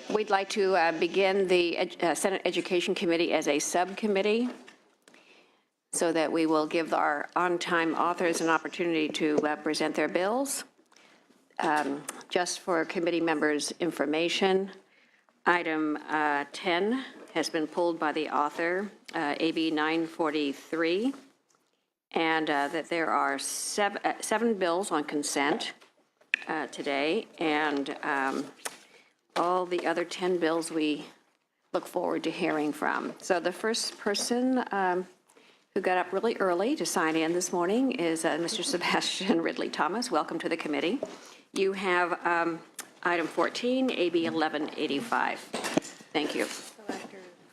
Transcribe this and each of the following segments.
We'd like to begin the Senate Education Committee as a subcommittee so that we will give our on-time authors an opportunity to present their bills. Just for committee members' information, item 10 has been pulled by the author, AB 943, and that there are seven bills on consent today, and all the other 10 bills we look forward to hearing from. So the first person who got up really early to sign in this morning is Mr. Sebastian Ridley Thomas. Welcome to the committee. You have item 14, AB 1185. Thank you.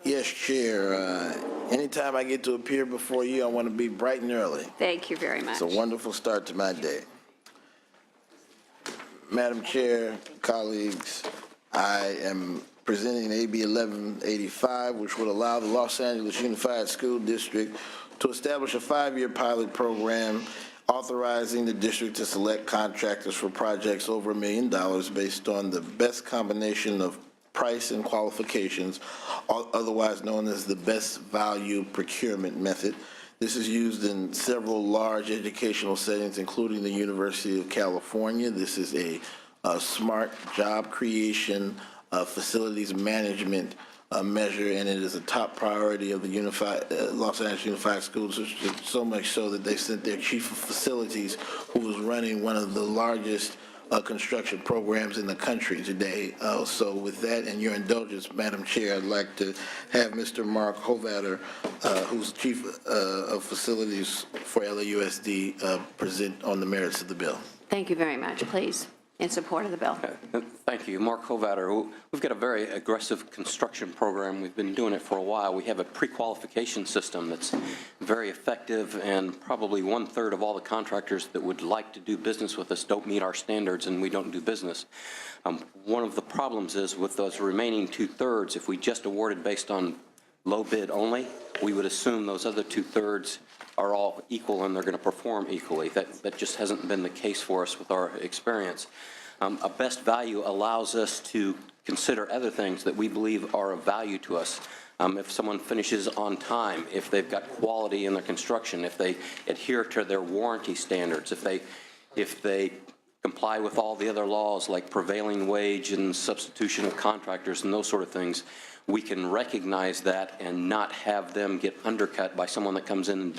Yes, Chair. Anytime I get to appear before you, I want to be bright and early. Thank you very much. It's a wonderful start to my day. Madam Chair, colleagues, I am presenting AB 1185, which would allow the Los Angeles Unified School District to establish a 5-year pilot program authorizing the district to select contractors for projects over $1 million based on the best combination of price and qualifications, otherwise known as the best value procurement method. This is used in several large educational settings, including the University of California. This is a smart job creation, facilities management measure, and it is a top priority of the Los Angeles Unified School District, so much so that they sent their chief of facilities, who was running one of the largest construction programs in the country today. So with that and your indulgence, Madam Chair, I'd like to have Mr. Mark Hovatter, who's Chief of Facilities for LAUSD, present on the merits of the bill. Thank you very much. Please, in support of the bill. Thank you. Mark Hovatter. We've got a very aggressive construction program. We've been doing it for a while. We have a pre-qualification system that's very effective, and probably 1/3 of all the contractors that would like to do business with us don't meet our standards, and we don't do business. One of the problems is with those remaining 2/3, if we just awarded based on low bid only, we would assume those other 2/3 are all equal and they're going to perform equally. That just hasn't been the case for us with our experience. A best value allows us to consider other things that we believe are of value to us. If someone finishes on time, if they've got quality in their construction, if they adhere to their warranty standards, if they comply with all the other laws like prevailing wage and substitution of contractors and those sort of things, we can recognize that and not have them get undercut by someone that comes in and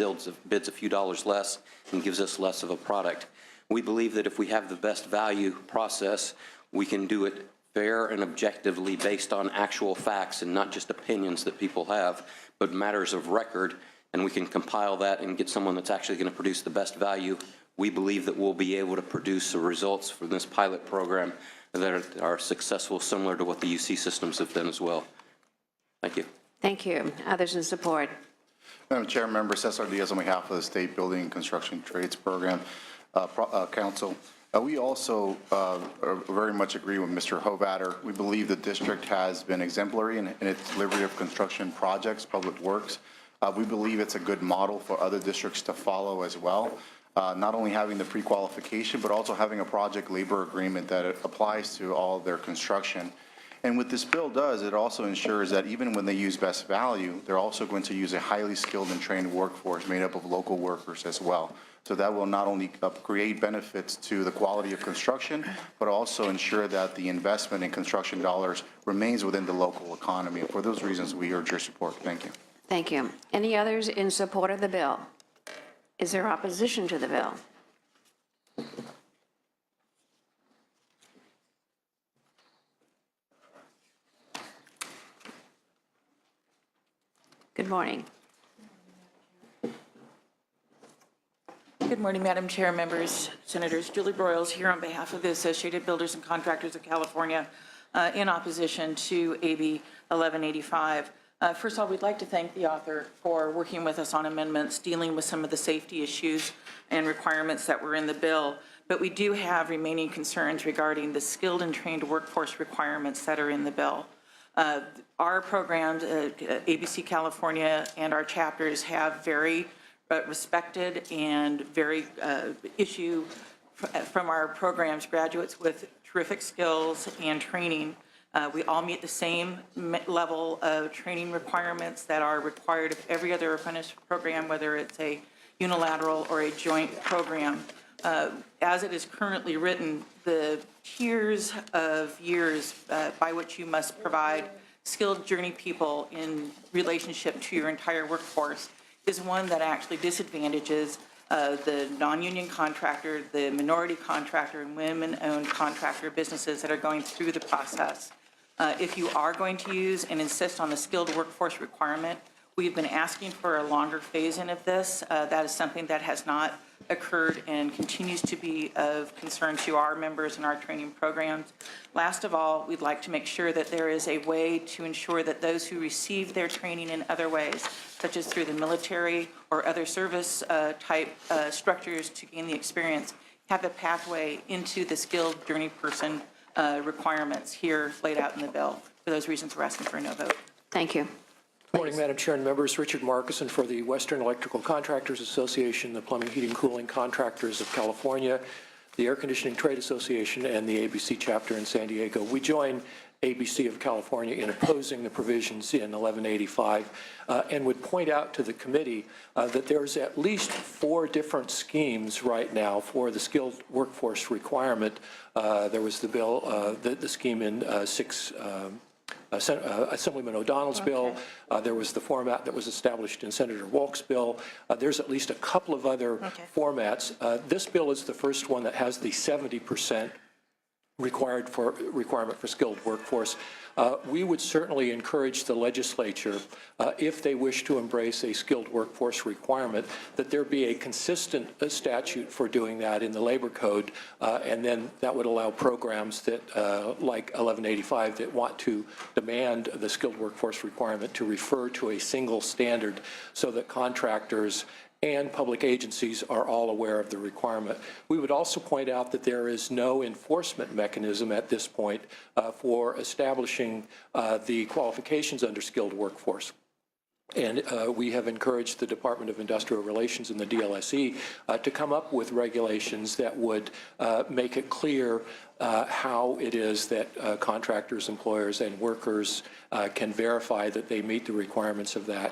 bids a few dollars less and gives us less of a product. We believe that if we have the best value process, we can do it fair and objectively based on actual facts and not just opinions that people have, but matters of record, and we can compile that and get someone that's actually going to produce the best value. We believe that we'll be able to produce the results from this pilot program that are successful, similar to what the UC systems have done as well. Thank you. Thank you. Others in support? Madam Chair, member Cesar Diaz on behalf of the State Building and Construction Trades Program Council. We also very much agree with Mr. Hovatter. We believe the district has been exemplary in its delivery of construction projects, public works. We believe it's a good model for other districts to follow as well. Not only having the pre-qualification, but also having a project labor agreement that applies to all their construction. And what this bill does, it also ensures that even when they use best value, they're also going to use a highly skilled and trained workforce made up of local workers as well. So that will not only create benefits to the quality of construction, but also ensure that the investment in construction dollars remains within the local economy. And for those reasons, we urge your support. Thank you. Thank you. Any others in support of the bill? Is there opposition to the bill? Good morning. Good morning, Madam Chair, members, senators. Julie Broyles here on behalf of the Associated Builders and Contractors of California in opposition to AB 1185. First of all, we'd like to thank the author for working with us on amendments dealing with some of the safety issues and requirements that were in the bill. But we do have remaining concerns regarding the skilled and trained workforce requirements that are in the bill. Our programs, ABC California and our chapters have very respected and very from our programs graduates with terrific skills and training We all meet the same level of training requirements that are required of every other apprenticeship program, whether it's a unilateral or a joint program. As it is currently written, the tiers of years by which you must provide skilled journey people in relationship to your entire workforce is one that actually disadvantages the non-union contractor, the minority contractor, and women-owned contractor businesses that are going through the process. If you are going to use and insist on the skilled workforce requirement, we've been asking for a longer phase-in of this. That is something that has not occurred and continues to be of concern to our members in our training programs. Last of all, we'd like to make sure that there is a way to ensure that those who receive their training in other ways, such as through the military or other service type structures to gain the experience, have a pathway into the skilled journey person requirements here laid out in the bill. For those reasons, we're asking for a no vote. Thank you. Good morning, Madam Chair and members. Richard Markison for the Western Electrical Contractors Association, the Plumbing, Heating, Cooling Contractors of California, the Air Conditioning Trade Association, and the ABC chapter in San Diego. We join ABC of California in opposing the provisions in 1185 and would point out to the committee that there's at least 4 different schemes right now for the skilled workforce requirement. There was the bill, the scheme in Assemblyman O'Donnell's bill. There was the format that was established in Senator Wolk's bill. There's at least a couple of other formats. This bill is the first one that has the 70% requirement for skilled workforce. We would certainly encourage the legislature, if they wish to embrace a skilled workforce requirement, that there be a consistent statute for doing that in the labor code, and then that would allow programs that, like 1185, that want to demand the skilled workforce requirement to refer to a single standard so that contractors and public agencies are all aware of the requirement. We would also point out that there is no enforcement mechanism at this point for establishing the qualifications under skilled workforce. And we have encouraged the Department of Industrial Relations and the DLSE to come up with regulations that would make it clear how it is that contractors, employers, and workers can verify that they meet the requirements of that.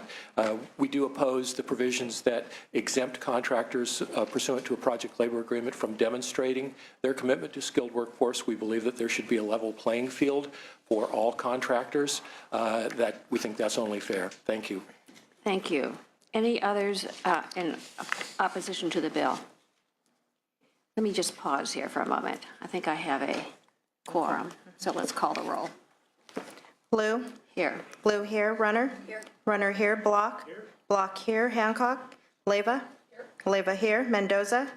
We do oppose the provisions that exempt contractors pursuant to a project labor agreement from demonstrating their commitment to skilled workforce. We believe that there should be a level playing field for all contractors. That we think that's only fair. Thank you. Thank you. Any others in opposition to the bill? Let me just pause here for a moment. I think I have a quorum, so let's call the roll. Blue? Here. Blue here. Runner? Here. Runner here. Block? Here. Block here. Hancock? Leyva? Here. Leyva here. Mendoza?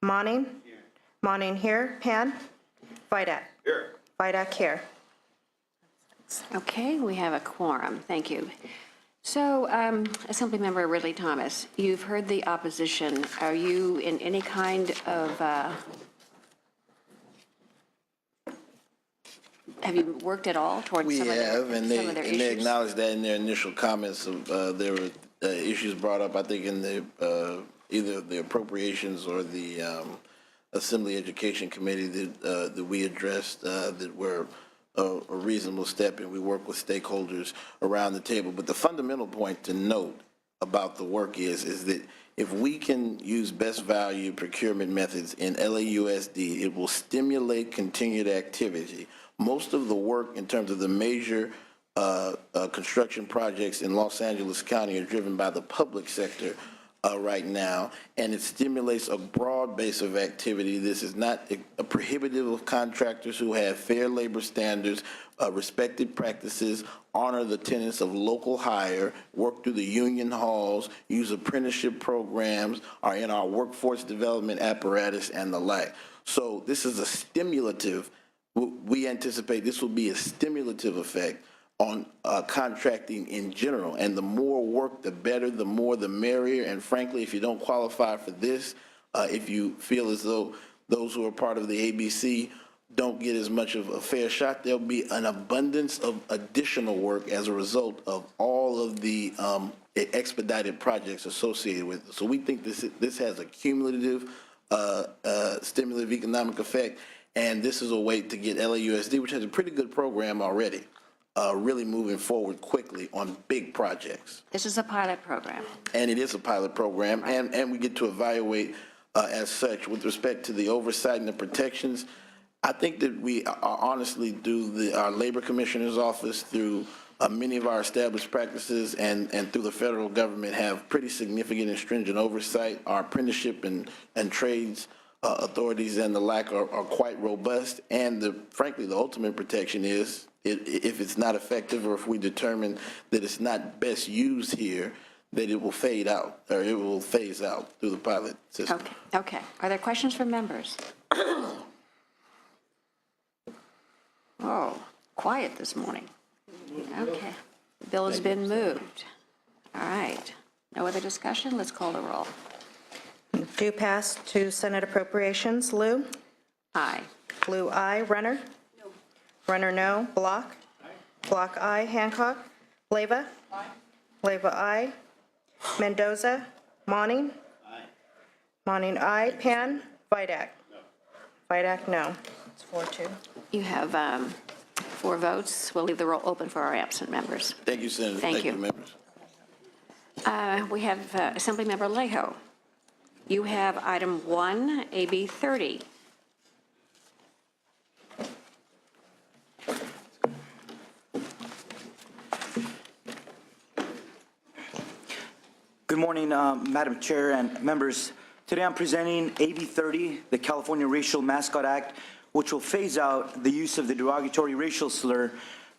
Monning? Here. Monning here. Pan? Vidak? Here. Vidak here. Okay, we have a quorum. Thank you. So, Assemblymember Ridley Thomas, you've heard the opposition. Are you in any kind of, have you worked at all towards We some of have, and some of their they issues? acknowledged that in their initial comments. There were issues brought up, I think, in the either the appropriations or the Assembly Education Committee that we addressed that were a reasonable step, and we work with stakeholders around the table. But the fundamental point to note about the work is that if we can use best value procurement methods in LAUSD, it will stimulate continued activity. Most of the work in terms of the major construction projects in Los Angeles County are driven by the public sector right now, and it stimulates a broad base of activity. This is not a prohibitive of contractors who have fair labor standards, respected practices, honor the tenets of local hire, work through the union halls, use apprenticeship programs, are in our workforce development apparatus, and the like. So this is a stimulative. We anticipate this will be a stimulative effect on contracting in general. And the more work, the better, the more, the merrier. And frankly, if you don't qualify for this, if you feel as though those who are part of the ABC don't get as much of a fair shot, there'll be an abundance of additional work as a result of all of the expedited projects associated with it. So we think this has a cumulative stimulative economic effect. And this is a way to get LAUSD, which has a pretty good program already, really moving forward quickly on big projects. This is a pilot program. And it is a pilot program, and we get to evaluate as such. With respect to the oversight and the protections, I think that we honestly do our Labor Commissioner's Office through many of our established practices and through the federal government have pretty significant and stringent oversight. Our apprenticeship and trades authorities and the like are quite robust. And frankly, the ultimate protection is if it's not effective or if we determine that it's not best used here, that it will fade out or it will phase out through the pilot system. Okay. Are there questions from members? Oh, quiet this morning. Okay. The bill has been moved. All right. No other discussion? Let's call the roll. Do pass to Senate Appropriations. Lou? Aye. Lou, aye. Runner? No. Runner, no. Block? Aye. Block, aye. Hancock? Leyva? Aye. Leyva, aye. Mendoza? Monning? Aye. Monning, aye. Pan? Vidak? No. Vidak, no. It's 4-2. You have 4 votes. We'll leave the roll open for our absent members. Thank you, Senator. Thank you. Members. We have Assemblymember Alejo. You have item 1, AB 30. Good morning, Madam Chair and members. Today I'm presenting AB 30, the California Racial Mascot Act, which will phase out the use of the derogatory racial slur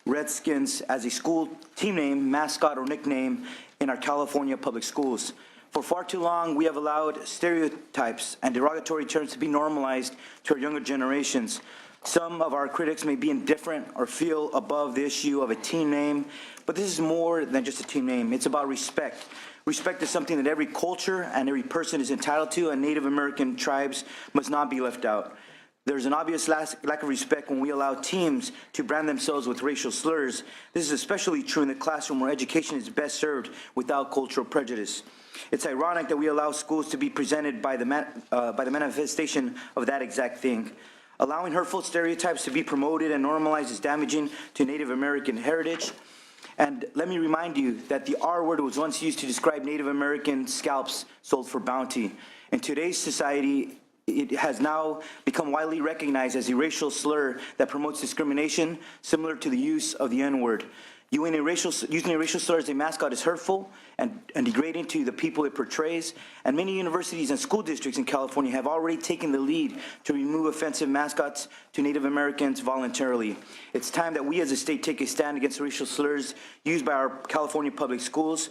Redskins as a school team name, mascot, or nickname in our California public schools. For far too long, we have allowed stereotypes and derogatory terms to be normalized to our younger generations. Some of our critics may be indifferent or feel above the issue of a team name, but this is more than just a team name. It's about respect. Respect is something that every culture and every person is entitled to, and Native American tribes must not be left out. There's an obvious lack of respect when we allow teams to brand themselves with racial slurs. This is especially true in the classroom where education is best served without cultural prejudice. It's ironic that we allow schools to be presented by the manifestation of that exact thing. Allowing hurtful stereotypes to be promoted and normalized is damaging to Native American heritage. And let me remind you that the R word was once used to describe Native American scalps sold for bounty. In today's society, it has now become widely recognized as a racial slur that promotes discrimination, similar to the use of the N-word. Using a racial slur as a mascot is hurtful and degrading to the people it portrays, and many universities and school districts in California have already taken the lead to remove offensive mascots to Native Americans voluntarily. It's time that we as a state take a stand against racial slurs used by our California public schools,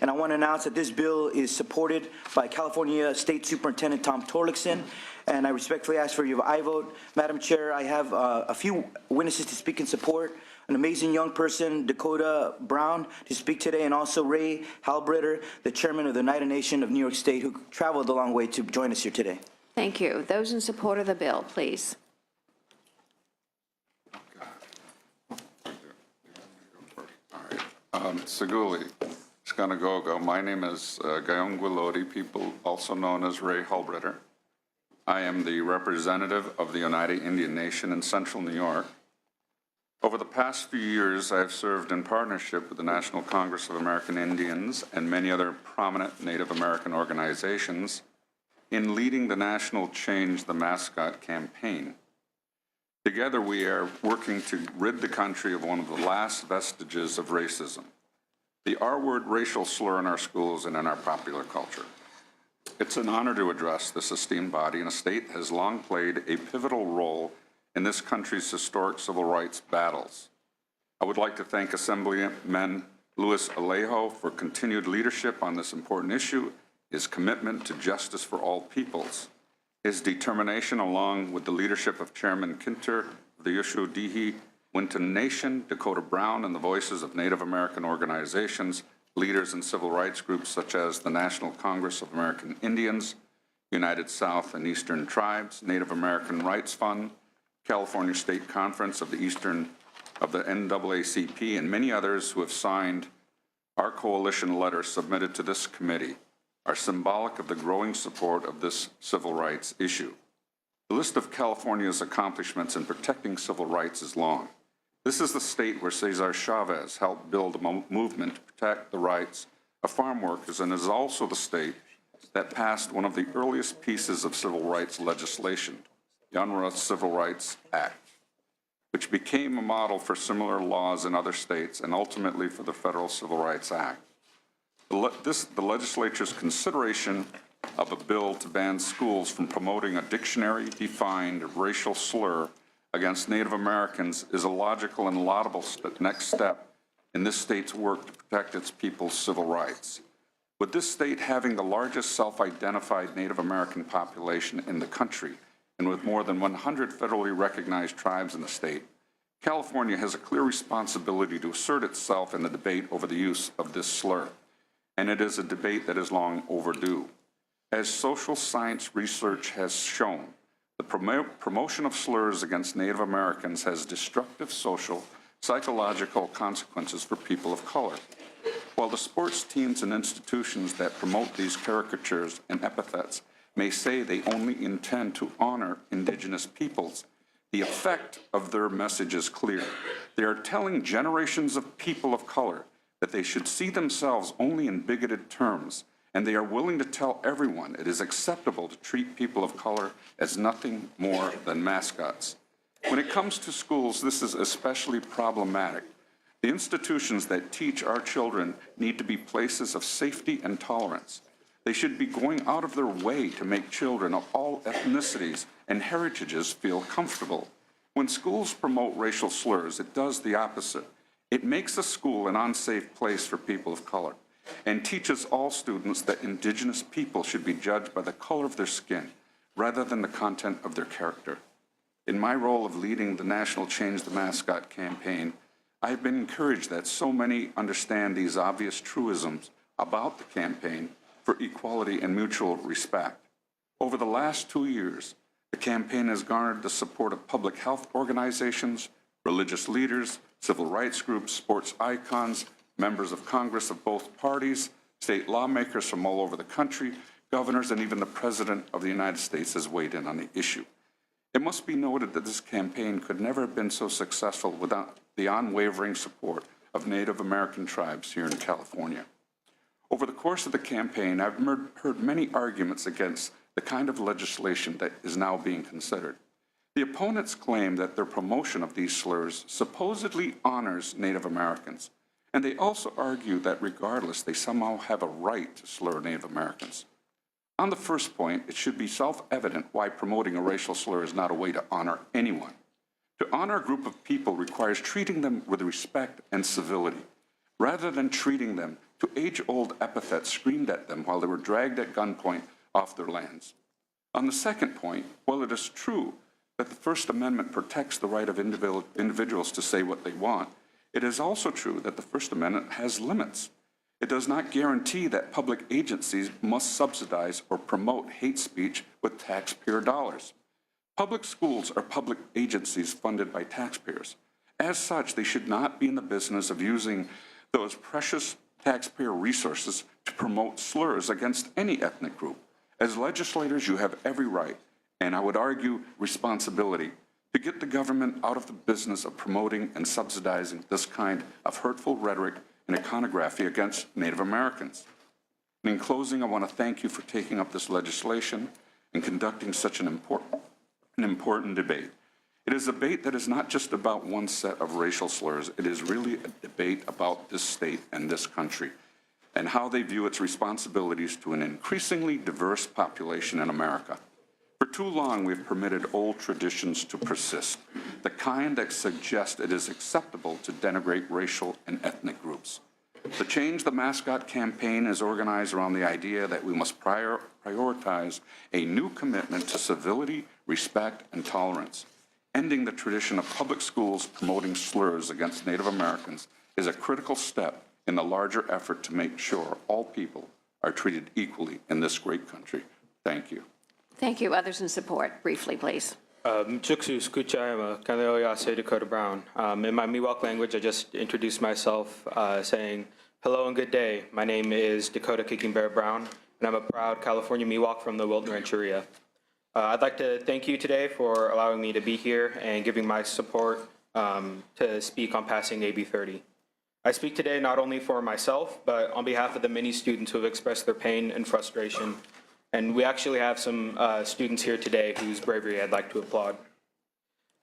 and I want to announce that this bill is supported by California State Superintendent Tom Torlakson, and I respectfully ask for your aye vote. Madam Chair, I have a few witnesses to speak in support. An amazing young person, Dakota Brown, to speak today, and also Ray Halbritter, the chairman of the Oneida Nation of New York State, who traveled a long way to join us here today. Thank you. Those in support of the bill, please. Seguli, Scanagogo. My name is Gayongwilodi, people also known as Ray Halbritter. I am the representative of the Oneida Indian Nation in Central New York. Over the past few years, I have served in partnership with the National Congress of American Indians and many other prominent Native American organizations in leading the National Change the Mascot campaign. Together, we are working to rid the country of one of the last vestiges of racism, the R-word racial slur in our schools and in our popular culture. It's an honor to address this esteemed body, and the state has long played a pivotal role in this country's historic civil rights battles. I would like to thank Assemblyman Luis Alejo for continued leadership on this important issue, his commitment to justice for all peoples, his determination along with the leadership of Chairman Kinter of the Yoshu-Dihi Winton Nation, Dakota Brown, and the voices of Native American organizations, leaders and civil rights groups such as the National Congress of American Indians, United South and Eastern Tribes, Native American Rights Fund, California State Conference of the NAACP, and many others who have signed our coalition letter submitted to this committee are symbolic of the growing support of this civil rights issue. The list of California's accomplishments in protecting civil rights is long. This is the state where Cesar Chavez helped build a movement to protect the rights of farm workers, and is also the state that passed one of the earliest pieces of civil rights legislation, the Unruh Civil Rights Act, which became a model for similar laws in other states and ultimately for the Federal Civil Rights Act. The legislature's consideration of a bill to ban schools from promoting a dictionary-defined racial slur against Native Americans is a logical and laudable next step in this state's work to protect its people's civil rights. With this state having the largest self-identified Native American population in the country, and with more than 100 federally recognized tribes in the state, California has a clear responsibility to assert itself in the debate over the use of this slur, and it is a debate that is long overdue. As social science research has shown, the promotion of slurs against Native Americans has destructive social, psychological consequences for people of color. While the sports teams and institutions that promote these caricatures and epithets may say they only intend to honor indigenous peoples, the effect of their message is clear. They are telling generations of people of color that they should see themselves only in bigoted terms, and they are willing to tell everyone it is acceptable to treat people of color as nothing more than mascots. When it comes to schools, this is especially problematic. The institutions that teach our children need to be places of safety and tolerance. They should be going out of their way to make children of all ethnicities and heritages feel comfortable. When schools promote racial slurs, it does the opposite. It makes a school an unsafe place for people of color and teaches all students that indigenous people should be judged by the color of their skin rather than the content of their character. In my role of leading the National Change the Mascot campaign, I have been encouraged that so many understand these obvious truisms about the campaign for equality and mutual respect. Over the last 2 years, the campaign has garnered the support of public health organizations, religious leaders, civil rights groups, sports icons, members of Congress of both parties, state lawmakers from all over the country, governors, and even the President of the United States has weighed in on the issue. It must be noted that this campaign could never have been so successful without the unwavering support of Native American tribes here in California. Over the course of the campaign, I've heard many arguments against the kind of legislation that is now being considered. The opponents claim that their promotion of these slurs supposedly honors Native Americans, and they also argue that regardless, they somehow have a right to slur Native Americans. On the first point, it should be self-evident why promoting a racial slur is not a way to honor anyone. To honor a group of people requires treating them with respect and civility, rather than treating them to age-old epithets screamed at them while they were dragged at gunpoint off their lands. On the second point, while it is true that the First Amendment protects the right of individuals to say what they want, it is also true that the First Amendment has limits. It does not guarantee that public agencies must subsidize or promote hate speech with taxpayer dollars. Public schools are public agencies funded by taxpayers. As such, they should not be in the business of using those precious taxpayer resources to promote slurs against any ethnic group. As legislators, you have every right, and I would argue responsibility, to get the government out of the business of promoting and subsidizing this kind of hurtful rhetoric and iconography against Native Americans. And in closing, I want to thank you for taking up this legislation and conducting such an important debate. It is a debate that is not just about one set of racial slurs. It is really a debate about this state and this country and how they view its responsibilities to an increasingly diverse population in America. For too long, we've permitted old traditions to persist, the kind that suggest it is acceptable to denigrate racial and ethnic groups. The Change the Mascot campaign is organized around the idea that we must prioritize a new commitment to civility, respect, and tolerance. Ending the tradition of public schools promoting slurs against Native Americans is a critical step in the larger effort to make sure all people are treated equally in this great country. Thank you. Thank you. Others in support, briefly, please. Chuksu Skuchayama, Kanleoyase Dakota Brown. In my Miwok language, I just introduced myself saying, hello and good day. My name is Dakota Kicking Bear Brown, and I'm a proud California Miwok from the Wilton Rancheria. I'd like to thank you today for allowing me to be here and giving my support to speak on passing AB 30. I speak today not only for myself, but on behalf of the many students who have expressed their pain and frustration. And we actually have some students here today whose bravery I'd like to applaud.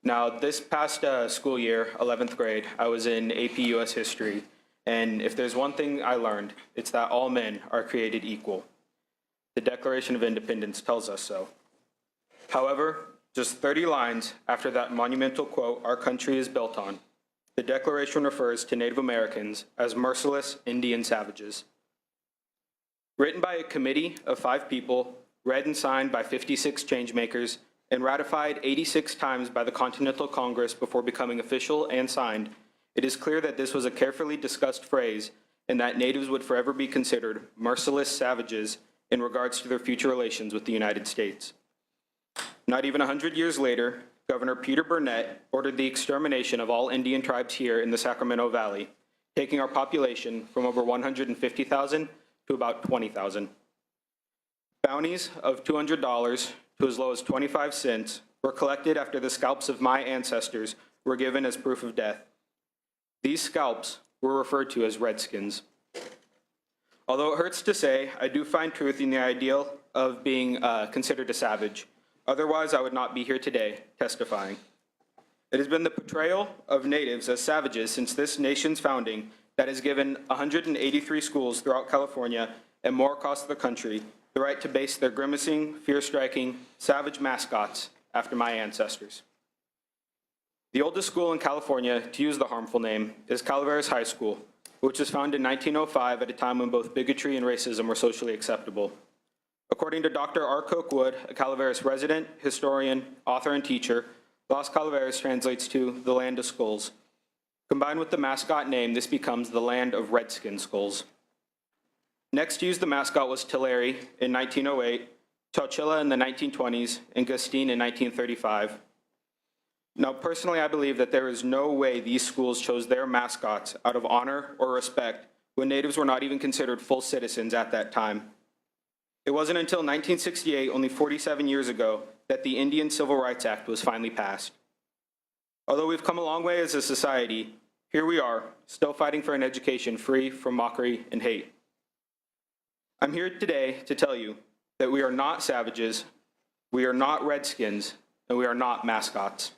Now, this past school year, 11th grade, I was in AP US History. And if there's one thing I learned, it's that all men are created equal. The Declaration of Independence tells us so. However, just 30 lines after that monumental quote our country is built on, the Declaration refers to Native Americans as merciless Indian savages. Written by a committee of 5 people, read and signed by 56 changemakers, and ratified 86 times by the Continental Congress before becoming official and signed, it is clear that this was a carefully discussed phrase and that natives would forever be considered merciless savages in regards to their future relations with the United States. Not even 100 years later, Governor Peter Burnett ordered the extermination of all Indian tribes here in the Sacramento Valley, taking our population from over 150,000 to about 20,000. Bounties of $200 to as low as 25 cents were collected after the scalps of my ancestors were given as proof of death. These scalps were referred to as redskins. Although it hurts to say, I do find truth in the ideal of being considered a savage. Otherwise, I would not be here today testifying. It has been the portrayal of natives as savages since this nation's founding that has given 183 schools throughout California and more across the country the right to base their grimacing, fear-striking, savage mascots after my ancestors. The oldest school in California to use the harmful name is Calaveras High School, which was founded in 1905 at a time when both bigotry and racism were socially acceptable. According to Dr. R. Cookwood, a Calaveras resident, historian, author, and teacher, Las Calaveras translates to the land of skulls. Combined with the mascot name, this becomes the land of redskin skulls. Next to use the mascot was Tulare in 1908, Chowchilla in the 1920s, and Gustine in 1935. Now, personally, I believe that there is no way these schools chose their mascots out of honor or respect when natives were not even considered full citizens at that time. It wasn't until 1968, only 47 years ago, that the Indian Civil Rights Act was finally passed. Although we've come a long way as a society, here we are, still fighting for an education free from mockery and hate. I'm here today to tell you that we are not savages, we are not redskins, and we are not mascots.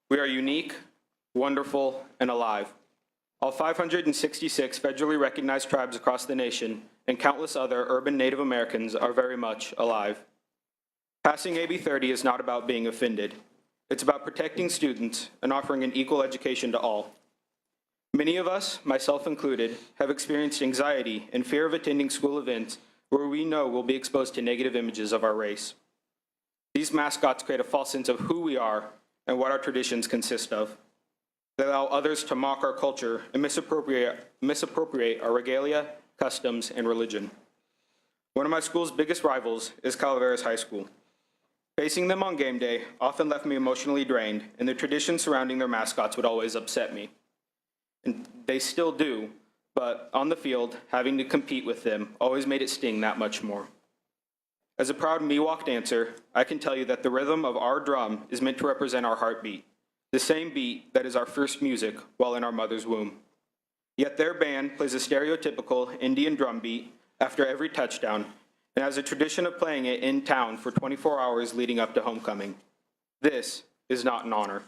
We are unique, wonderful, and alive. All 566 federally recognized tribes across the nation and countless other urban Native Americans are very much alive. Passing AB 30 is not about being offended. It's about protecting students and offering an equal education to all. Many of us, myself included, have experienced anxiety and fear of attending school events where we know we'll be exposed to negative images of our race. These mascots create a false sense of who we are and what our traditions consist of. They allow others to mock our culture and misappropriate our regalia, customs, and religion. One of my school's biggest rivals is Calaveras High School. Facing them on game day often left me emotionally drained, and the traditions surrounding their mascots would always upset me. And they still do, but on the field, having to compete with them always made it sting that much more. As a proud Miwok dancer, I can tell you that the rhythm of our drum is meant to represent our heartbeat, the same beat that is our first music while in our mother's womb. Yet their band plays a stereotypical Indian drum beat after every touchdown and has a tradition of playing it in town for 24 hours leading up to homecoming. This is not an honor.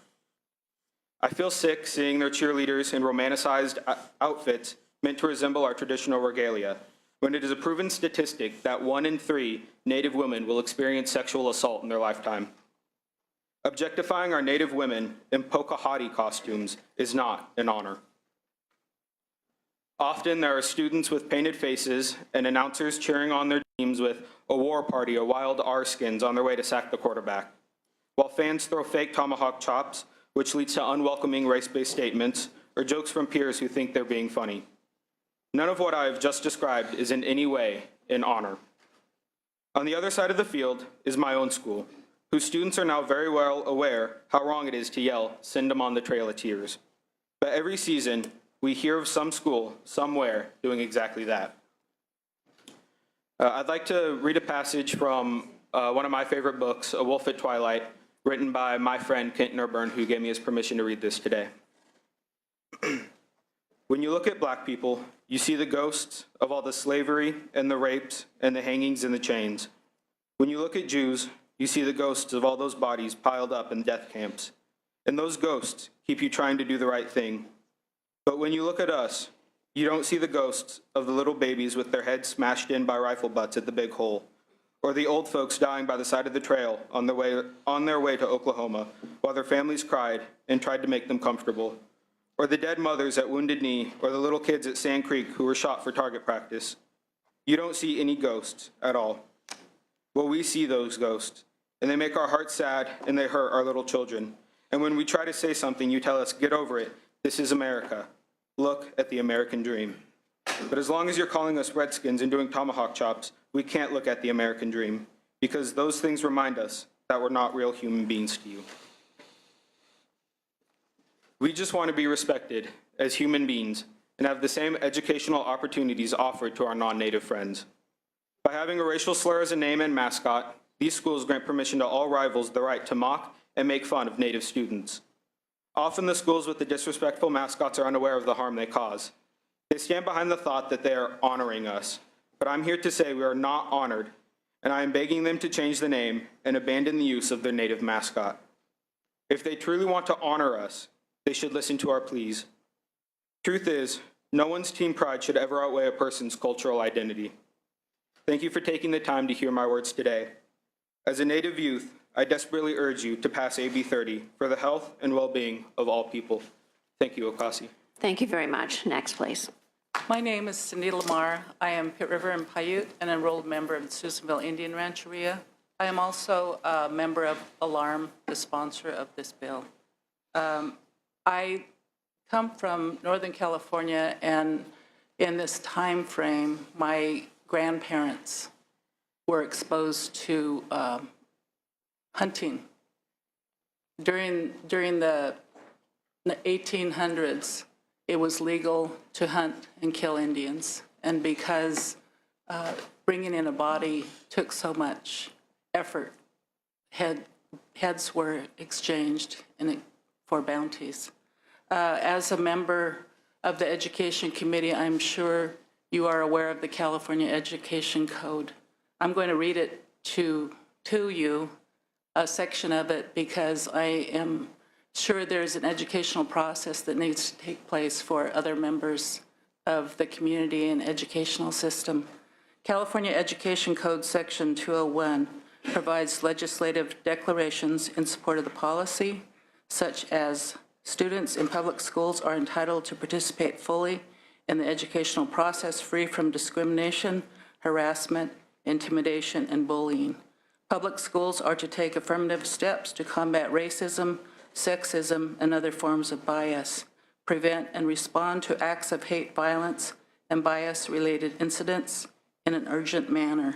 I feel sick seeing their cheerleaders in romanticized outfits meant to resemble our traditional regalia, when it is a proven statistic that 1 in 3 Native women will experience sexual assault in their lifetime. Objectifying our Native women in Pocahontas costumes is not an honor. Often there are students with painted faces and announcers cheering on their teams with a war party or wild R-skins on their way to sack the quarterback, while fans throw fake tomahawk chops, which leads to unwelcoming race-based statements or jokes from peers who think they're being funny. None of what I have just described is in any way an honor. On the other side of the field is my own school, whose students are now very well aware how wrong it is to yell, "Send them on the Trail of Tears." But every season, we hear of some school, somewhere, doing exactly that. I'd like to read a passage from one of my favorite books, A Wolf at Twilight, written by my friend Kent Nurburn, who gave me his permission to read this today. When you look at black people, you see the ghosts of all the slavery and the rapes and the hangings and the chains. When you look at Jews, you see the ghosts of all those bodies piled up in death camps. And those ghosts keep you trying to do the right thing. But when you look at us, you don't see the ghosts of the little babies with their heads smashed in by rifle butts at the Big Hole, or the old folks dying by the side of the trail on their way to Oklahoma while their families cried and tried to make them comfortable, or the dead mothers at Wounded Knee, or the little kids at Sand Creek who were shot for target practice. You don't see any ghosts at all. Well, we see those ghosts, and they make our hearts sad, and they hurt our little children. And when we try to say something, you tell us, get over it. This is America. Look at the American dream. But as long as you're calling us Redskins and doing tomahawk chops, we can't look at the American dream, because those things remind us that we're not real human beings to you. We just want to be respected as human beings and have the same educational opportunities offered to our non-Native friends. By having a racial slur as a name and mascot, these schools grant permission to all rivals the right to mock and make fun of Native students. Often the schools with the disrespectful mascots are unaware of the harm they cause. They stand behind the thought that they are honoring us, but I'm here to say we are not honored, and I am begging them to change the name and abandon the use of their Native mascot. If they truly want to honor us, they should listen to our pleas. Truth is, no one's team pride should ever outweigh a person's cultural identity. Thank you for taking the time to hear my words today. As a Native youth, I desperately urge you to pass AB 30 for the health and well-being of all people. Thank you, Okasi. Thank you very much. Next, please. My name is Cindy Lamar. I am Pitt River and Paiute, an enrolled member of the Susanville Indian Rancheria. I am also a member of ALARM, the sponsor of this bill. I come from Northern California, and in this time frame, my grandparents were exposed to hunting. During the 1800s, it was legal to hunt and kill Indians, and because bringing in a body took so much effort, heads were exchanged for bounties. As a member of the Education Committee, I'm sure you are aware of the California Education Code. I'm going to read it to you, a section of it, because I am sure there's an educational process that needs to take place for other members of the community and educational system. California Education Code Section 201 provides legislative declarations in support of the policy, such as students in public schools are entitled to participate fully in the educational process free from discrimination, harassment, intimidation, and bullying. Public schools are to take affirmative steps to combat racism, sexism, and other forms of bias, prevent and respond to acts of hate, violence, and bias-related incidents in an urgent manner,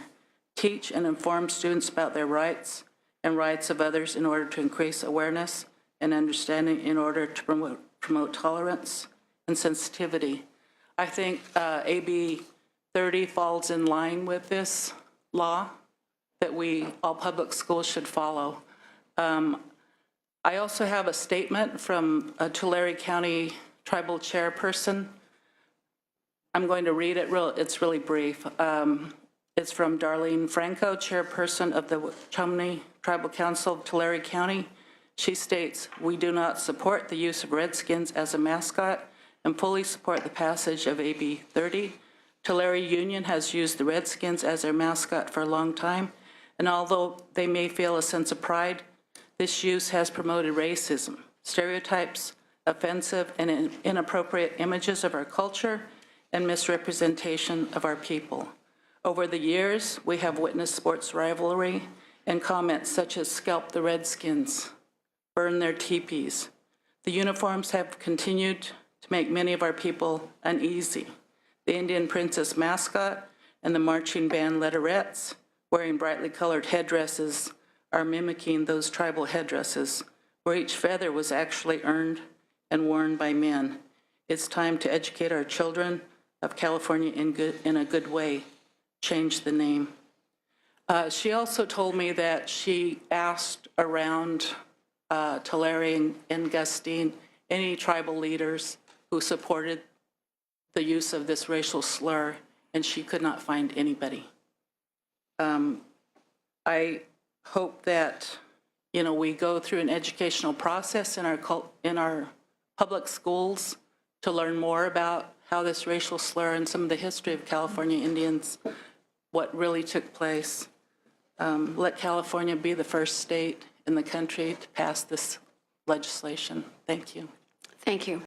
teach and inform students about their rights and rights of others in order to increase awareness and understanding in order to promote tolerance and sensitivity. I think AB 30 falls in line with this law that all public schools should follow. I also have a statement from a Tulare County tribal chairperson. I'm going to read it, it's really brief. It's from Darlene Franco, chairperson of the Chumney Tribal Council of Tulare County. She states, "We do not support the use of Redskins as a mascot and fully support the passage of AB 30. Tulare Union has used the Redskins as their mascot for a long time, and although they may feel a sense of pride, this use has promoted racism, stereotypes, offensive and inappropriate images of our culture, and misrepresentation of our people. Over the years, we have witnessed sports rivalry and comments such as scalp the Redskins, burn their teepees. The uniforms have continued to make many of our people uneasy. The Indian Princess mascot and the marching band letterettes, wearing brightly colored headdresses, are mimicking those tribal headdresses, where each feather was actually earned and worn by men. It's time to educate our children of California in a good way. change the name. She also told me that she asked around Tulare and Gustine, any tribal leaders who supported the use of this racial slur, and she could not find anybody. I hope that, you know, we go through an educational process in our public schools to learn more about how this racial slur and some of the history of California Indians, what really took place. Let California be the first state in the country to pass this legislation. Thank you. Thank you.